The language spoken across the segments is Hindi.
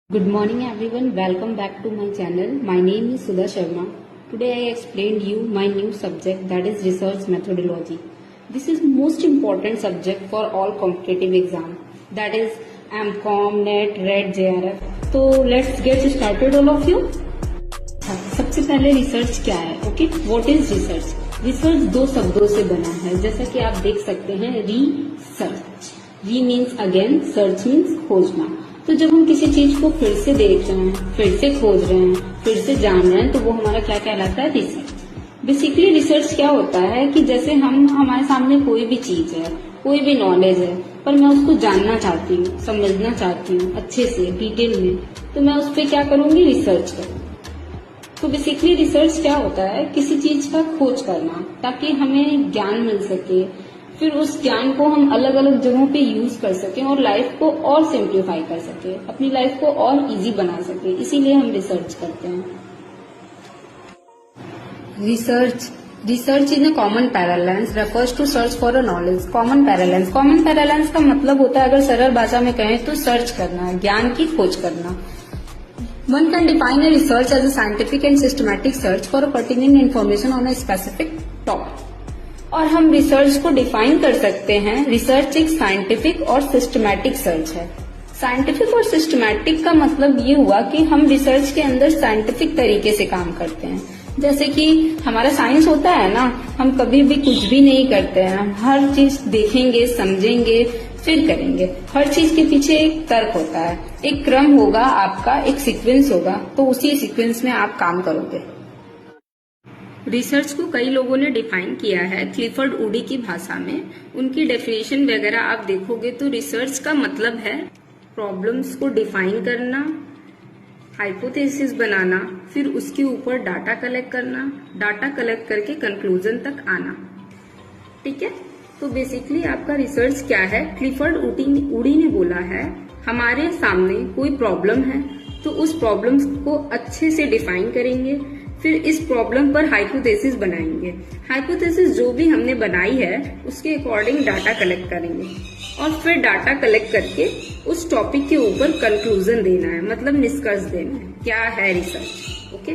Good morning everyone, welcome back to my channel. My name is Sudha Sharma. Today I explained you my new subject, that is research methodology. This is most important subject for all competitive exam, that is AMCOM, NET, RED, JRF. So let's get started all of you. सबसे पहले रिसर्च क्या है? Okay, what is research? Research दो शब्दों से बना है, जैसा कि आप देख सकते हैं, रिसर्च, री मीन्स अगेन, सर्च मीन्स खोजना। तो जब हम किसी चीज को फिर से देख रहे हैं, फिर से खोज रहे हैं, फिर से जान रहे हैं, तो वो हमारा क्या कहलाता है? रिसर्च। बेसिकली रिसर्च क्या होता है कि जैसे हमारे सामने कोई भी चीज है, कोई भी नॉलेज है, पर मैं उसको जानना चाहती हूँ, समझना चाहती हूँ अच्छे से, डिटेल में, तो मैं उस पर क्या करूंगी? रिसर्च करूंगी। तो बेसिकली रिसर्च क्या होता है? किसी चीज का खोज करना, ताकि हमें ज्ञान मिल सके, फिर उस ज्ञान को हम अलग अलग जगहों पे यूज कर सकें और लाइफ को और सिंप्लीफाई कर सके, अपनी लाइफ को और इजी बना सके, इसीलिए हम रिसर्च करते हैं। Research in a common parlance refers to search for a knowledge. Common parlance का मतलब होता है, अगर सरल भाषा में कहें तो सर्च करना, ज्ञान की खोज करना। One can define a research as a scientific and systematic search for a pertinent information on a specific topic. और हम रिसर्च को डिफाइन कर सकते हैं, रिसर्च एक साइंटिफिक और सिस्टमैटिक सर्च है। साइंटिफिक और सिस्टमैटिक का मतलब ये हुआ कि हम रिसर्च के अंदर साइंटिफिक तरीके से काम करते हैं। जैसे कि हमारा साइंस होता है ना, हम कभी भी कुछ भी नहीं करते हैं, हम हर चीज देखेंगे, समझेंगे, फिर करेंगे। हर चीज के पीछे एक तर्क होता है, एक क्रम होगा आपका, एक सीक्वेंस होगा, तो उसी सीक्वेंस में आप काम करोगे। रिसर्च को कई लोगों ने डिफाइन किया है क्लिफर्ड वुडी की भाषा में। उनकी डेफिनेशन वगैरह आप देखोगे तो रिसर्च का मतलब है प्रॉब्लम्स को डिफाइन करना, हाइपोथेसिस बनाना, फिर उसके ऊपर डाटा कलेक्ट करना, डाटा कलेक्ट करके कंक्लूजन तक आना। ठीक है, तो बेसिकली आपका रिसर्च क्या है? क्लिफर्ड वुडी ने बोला है, हमारे सामने कोई प्रॉब्लम है तो उस प्रॉब्लम को अच्छे से डिफाइन करेंगे, फिर इस प्रॉब्लम पर हाइपोथेसिस बनाएंगे। हाइपोथेसिस जो भी हमने बनाई है उसके अकॉर्डिंग डाटा कलेक्ट करेंगे और फिर डाटा कलेक्ट करके उस टॉपिक के ऊपर कंक्लूजन देना है, मतलब निष्कर्ष देना है, क्या है रिसर्च। ओके,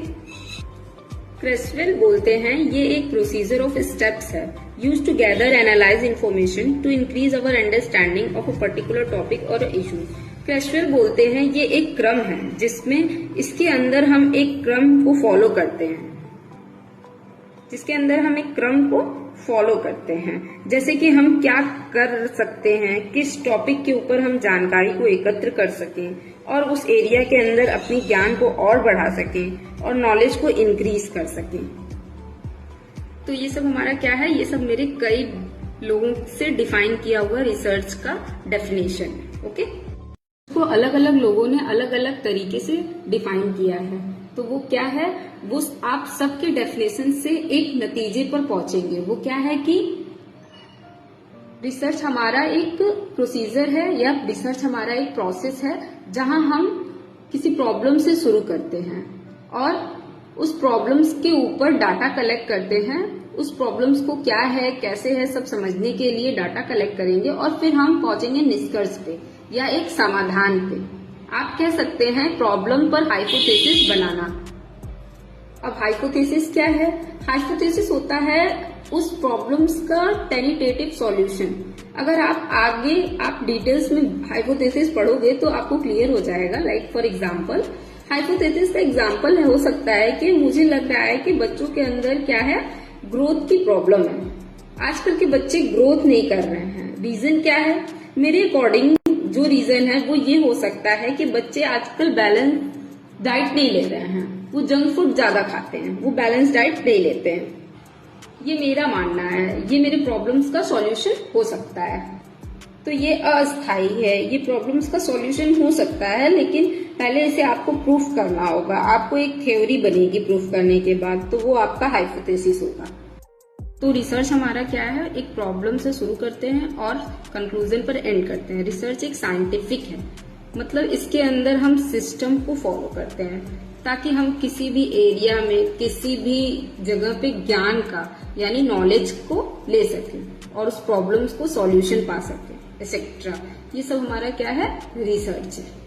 क्रेसवेल बोलते हैं ये एक प्रोसीजर ऑफ स्टेप्स है use to gather analyse information to increase our understanding of a particular topic और इशू। क्रेसवेल बोलते हैं ये एक क्रम है जिसमें इसके अंदर हम एक क्रम को फॉलो करते हैं, जैसे कि हम क्या कर सकते हैं, किस टॉपिक के ऊपर हम जानकारी को एकत्र कर सकें और उस एरिया के अंदर अपनी ज्ञान को और बढ़ा सकें और नॉलेज को इंक्रीज कर सकें। तो ये सब हमारा क्या है? ये सब मेरे कई लोगों से डिफाइन किया हुआ रिसर्च का डेफिनेशन है। ओके, तो अलग अलग लोगों ने अलग अलग तरीके से डिफाइन किया है, तो वो क्या है? वो आप सबके डेफिनेशन से एक नतीजे पर पहुंचेंगे। वो क्या है कि रिसर्च हमारा एक प्रोसीजर है या रिसर्च हमारा एक प्रोसेस है जहां हम किसी प्रॉब्लम से शुरू करते हैं और उस प्रॉब्लम्स के ऊपर डाटा कलेक्ट करते हैं। उस प्रॉब्लम्स को क्या है, कैसे है, सब समझने के लिए डाटा कलेक्ट करेंगे और फिर हम पहुंचेंगे निष्कर्ष पे या एक समाधान पे। आप कह सकते हैं प्रॉब्लम पर हाइपोथेसिस बनाना। अब हाइपोथेसिस क्या है? हाइपोथेसिस होता है उस प्रॉब्लम्स का टेंटेटिव सॉल्यूशन। अगर आप डिटेल्स में हाइपोथेसिस पढ़ोगे तो आपको क्लियर हो जाएगा। लाइक फॉर एग्जांपल, हाइपोथेसिस का एग्जांपल हो सकता है कि मुझे लग रहा है कि बच्चों के अंदर क्या है, ग्रोथ की प्रॉब्लम है। आजकल के बच्चे ग्रोथ नहीं कर रहे हैं। रीजन क्या है? मेरे अकॉर्डिंग जो रीजन है वो ये हो सकता है कि बच्चे आजकल बैलेंस डाइट नहीं ले रहे हैं, वो जंक फूड ज्यादा खाते हैं, वो बैलेंस डाइट नहीं लेते हैं। ये मेरा मानना है, ये मेरे प्रॉब्लम्स का सॉल्यूशन हो सकता है। तो ये अस्थायी है, ये प्रॉब्लम्स का सॉल्यूशन हो सकता है, लेकिन पहले इसे आपको प्रूफ करना होगा। आपको एक थ्योरी बनेगी प्रूफ करने के बाद, तो वो आपका हाइपोथेसिस होगा। तो रिसर्च हमारा क्या है? एक प्रॉब्लम से शुरू करते हैं और कंक्लूजन पर एंड करते हैं। रिसर्च एक साइंटिफिक है, मतलब इसके अंदर हम सिस्टम को फॉलो करते हैं ताकि हम किसी भी एरिया में, किसी भी जगह पे ज्ञान का यानी नॉलेज को ले सकें और उस प्रॉब्लम्स को सॉल्यूशन पा सकें, एक्सेट्रा। ये सब हमारा क्या है? रिसर्च है।